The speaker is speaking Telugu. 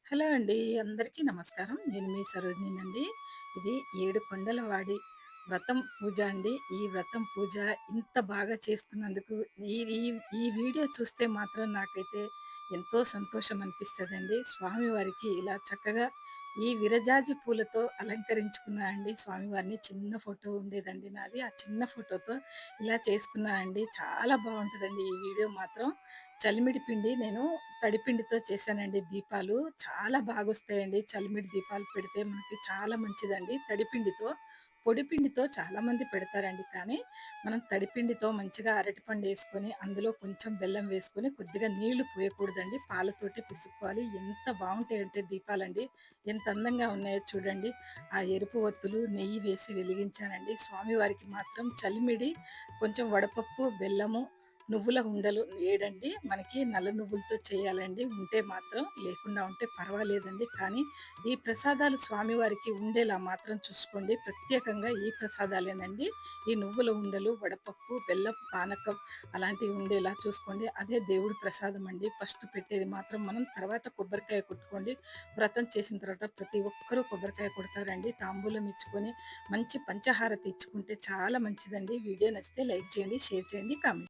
హలో అండి. అందరికీ నమస్కారం. నేను మీ సరోజినినండి. ఇది ఏడుకొండలవాడి వ్రతం పూజ అండి. ఈ వ్రతం పూజ ఇంత బాగా చేసుకున్నందుకు ఈ ఈ ఈ వీడియో చూస్తే మాత్రం నాకైతే ఎంతో సంతోషం అనిపిస్తదండి. స్వామివారికి ఇలా చక్కగా ఈ విరజాజి పూలతో అలంకరించుకున్నా అండి స్వామివారిని. చిన్న ఫోటో ఉండేదండి నాది. ఆ చిన్న ఫోటోతో ఇలా చేసుకున్నా అండి. చాలా బావుంటదండి ఈ వీడియో మాత్రం. చలిమిడి పిండి నేను తడిపిండితో చేశానండి దీపాలు. చాలా బాగొస్తాయండి. చలిమిడి దీపాలు పెడితే మనకి చాలా మంచిదండి. తడిపిండితో, పొడిపిండితో చాలామంది పెడతారండి. కానీ, మనం తడిపిండితో మంచిగా అరటిపండేసుకొని, అందులో కొంచెం బెల్లం వేసుకొని, కొద్దిగా నీళ్లు పోయకూడదండి. పాలతోటే పిసుక్కోవాలి. ఎంత బావుంటాయంటే దీపాలండి. ఎంత అందంగా ఉన్నాయో చూడండి. ఆ ఎరుపు ఒత్తులు, నెయ్యి వేసి వెలిగించానండి. స్వామివారికి మాత్రం చలిమిడి, కొంచెం వడపప్పు, బెల్లము, నువ్వుల ఉండలు ఏడండి. మనకి నల్ల నువ్వులతో చేయాలండి. ఉంటే మాత్రం, లేకుండా ఉంటే పర్వాలేదండి. కానీ ఈ ప్రసాదాలు స్వామివారికి ఉండేలా మాత్రం చూసుకోండి. ప్రత్యేకంగా ఈ ప్రసాదాలేనండి. ఈ నువ్వుల ఉండలు, వడపప్పు, బెల్లపు పానకం అలాంటివి ఉండేలా చూసుకోండి. అదే దేవుడి ప్రసాదం అండి. ఫస్ట్ పెట్టేది మాత్రం మనం. తర్వాత కొబ్బరికాయ కొట్టుకోండి. వ్రతం చేసిన తర్వాత ప్రతి ఒక్కరూ కొబ్బరికాయ కొడతారండి. తాంబూలం ఇచ్చుకొని మంచి పంచహారతి ఇచ్చుకుంటే చాలా మంచిదండి. వీడియో నచ్చితే లైక్ చేయండి, షేర్ చేయండి, కామెంట్